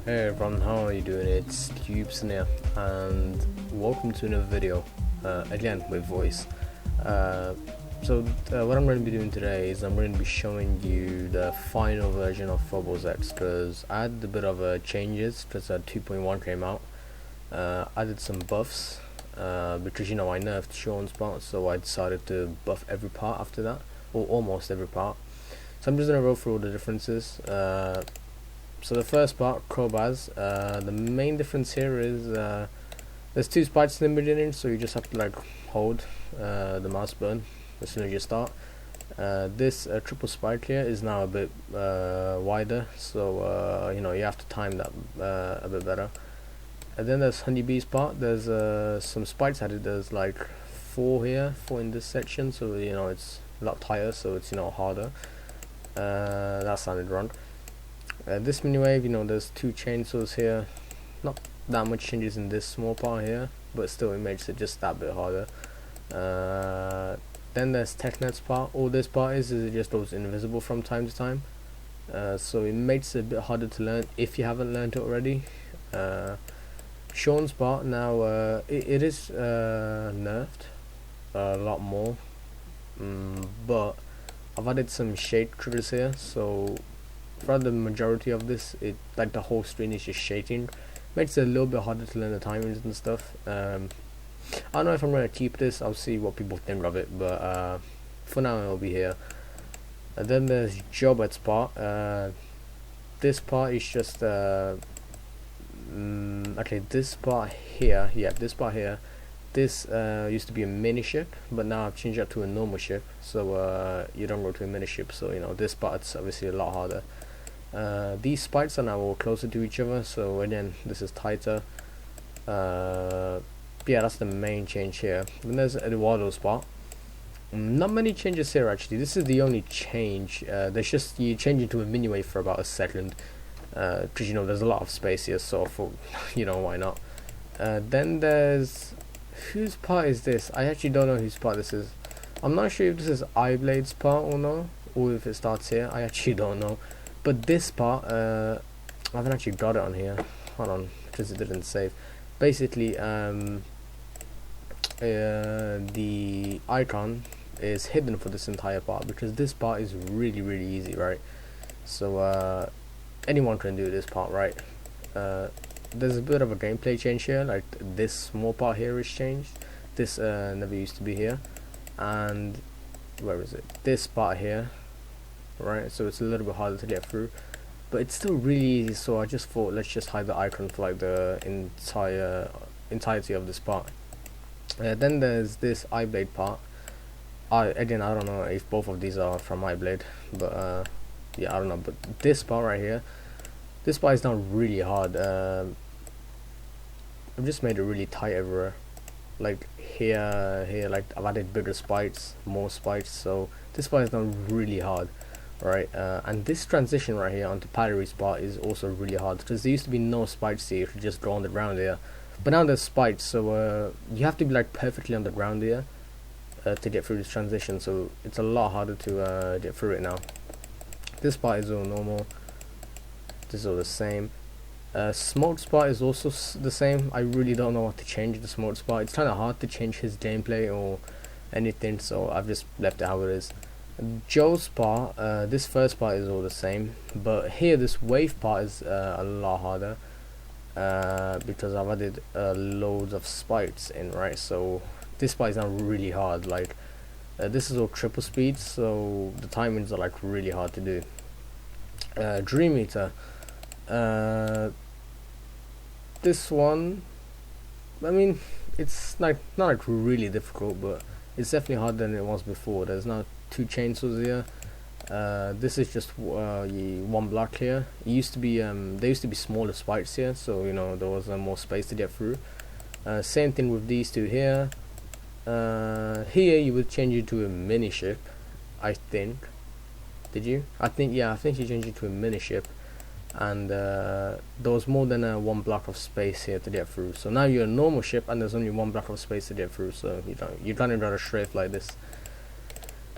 Hey everyone, how are you doing? It's Tubes here, and welcome to another video, again with voice. What I'm going to be doing today is I'm going to be showing you the final version of Phobos X, because I had a bit of changes because 2.1 came out. Added some buffs, because I nerfed Sean's part, so I decided to buff every part after that, or almost every part. So I'm just going to go through all the differences. So the first part, Phobos, the main difference here is there's two spikes in the beginning, so you just have to hold the mouse button as soon as you start. This triple spike here is now a bit wider, so you have to time that a bit better. And then there's Honeybee's part. There's some spikes added. There's like four in this section, so it's a lot tighter, so it's harder. That sounded wrong. This mini wave, there's two chainsaws here. Not that much changes in this small part here, but still it makes it just that bit harder. Then there's Technet's part. All this part is it just goes invisible from time to time, so it makes it a bit harder to learn if you haven't learned it already. Sean's part now, it is nerfed a lot more, but I've added some shade triggers here, so for the majority of this, the whole screen is just shaking. Makes it a little bit harder to learn the timings and stuff. I don't know if I'm going to keep this. I'll see what people think of it, but for now it'll be here. And then there's Jobet's part. This part is just okay, this part here, this used to be a mini ship, but now I've changed it to a normal ship, so you don't go to a mini ship, so this part's obviously a lot harder. These spikes are now all closer to each other, so again this is tighter. Yeah, that's the main change here. Then there's Eduardo's part. Not many changes here actually. This is the only change. There's just you change into a mini wave for about a second, because there's a lot of space here, so for why not. Then there's, whose part is this? I actually don't know whose part this is. I'm not sure if this is Eyeblade's part or no, or if it starts here. I actually don't know. But this part, I haven't actually got it on here. Hold on, because it didn't save. Basically, the icon is hidden for this entire part, because this part is really easy, right? So anyone can do this part, right? There's a bit of a gameplay change here, like this small part here is changed. This never used to be here, and where is it? This part here, right? So it's a little bit harder to get through, but it's still really easy. So I just thought, let's just hide the icon for the entirety of this part. Then there's this Eyeblade part. Again, I don't know if both of these are from Eyeblade, but yeah, I don't know. But this part right here, this part is now really hard. I've just made it really tight everywhere. Like here, like I've added bigger spikes, more spikes. So this part is now really hard, right? And this transition right here onto Pottery's part is also really hard, because there used to be no spikes here. You could just go on the ground here, but now there's spikes. So you have to be like perfectly on the ground here to get through this transition. So it's a lot harder to get through it now. This part is all normal. This is all the same. Smoke's part is also the same. I really don't know what to change the Smoke's part. It's kind of hard to change his gameplay or anything, so I've just left it how it is. Joe's part, this first part is all the same, but here this wave part is a lot harder, because I've added loads of spikes in, right? So this part is now really hard. Like this is all triple speed, so the timings are like really hard to do. Dream Eater, this one, I mean, it's not like really difficult, but it's definitely harder than it was before. There's now two chainsaws here. This is just one block here. It used to be there used to be smaller spikes here, so there was more space to get through. Same thing with these two here. Here you would change it to a mini ship, I think. Did you? I think you changed it to a mini ship, and there was more than one block of space here to get through. So now you're a normal ship, and there's only one block of space to get through. So you kind of got a strafe like this.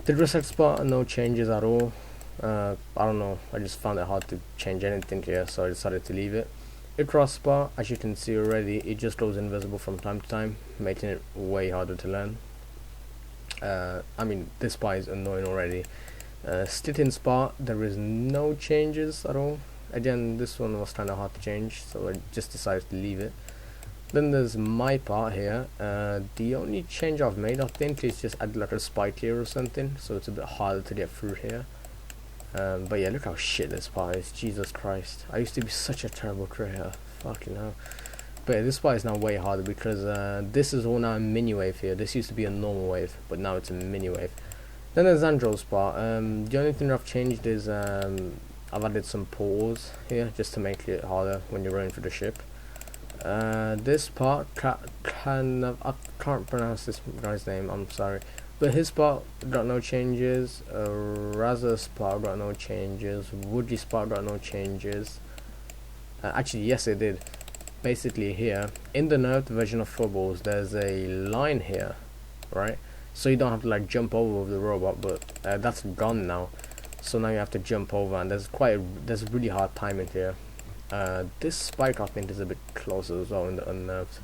The reset spot, no changes at all. I don't know, I just found it hard to change anything here, so I decided to leave it. Ikra Spa, as you can see already, it just goes invisible from time to time, making it way harder to learn. I mean, this spa is annoying already. Stitin Spa, there is no changes at all. Again, this one was kind of hard to change, so I just decided to leave it. Then there's my part here. The only change I've made, I think, is just add like a spike here or something, so it's a bit harder to get through here. But yeah, look how shit this part is. Jesus Christ, I used to be such a terrible creator. Fucking hell. But yeah, this part is now way harder because this is all now a mini wave here. This used to be a normal wave, but now it's a mini wave. Then there's Andro's part. The only thing I've changed is I've added some portals here just to make it harder when you're running for the ship. This part I can't pronounce this guy's name, I'm sorry, but his part got no changes. Razor's part got no changes. Woody's part got no changes. Actually, yes, it did. Basically, here in the nerfed version of Phobos, there's a line here, right? So you don't have to like jump over the robot, but that's gone now. So now you have to jump over, and there's really hard timing here. This spike I think is a bit closer as well in the unnerved,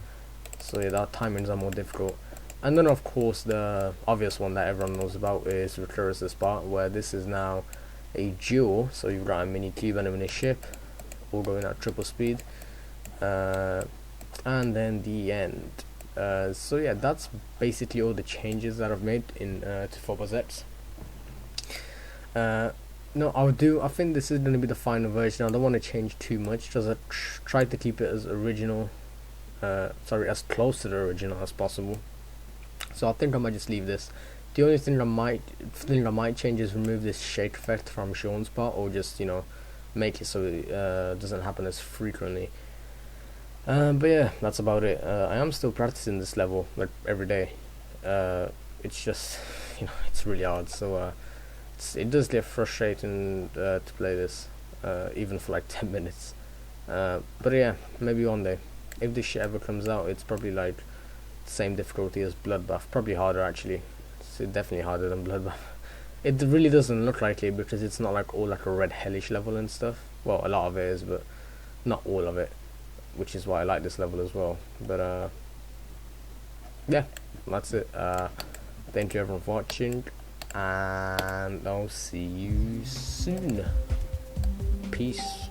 so yeah, that timings are more difficult. And then of course the obvious one that everyone knows about is Recursus part, where this is now a duel, so you've got a mini cube and a mini ship all going at triple speed, and then the end. So yeah, that's basically all the changes that I've made in to Phobos X. No, I think this is going to be the final version. I don't want to change too much because I tried to keep it as original, as close to the original as possible. So I think I might just leave this. The only thing I might change is remove this shake effect from Sean's part, or just, you know, make it so it doesn't happen as frequently. But yeah, that's about it. I am still practicing this level like every day. It's just, you know, it's really hard. So it does get frustrating to play this, even for like 10 minutes. But yeah, maybe one day, if this shit ever comes out, it's probably like the same difficulty as Bloodbath, probably harder actually. It's definitely harder than Bloodbath. It really doesn't look like it because it's not like all like a red hellish level and stuff. Well, a lot of it is, but not all of it, which is why I like this level as well. But yeah, that's it. Thank you everyone for watching, and I'll see you soon. Peace.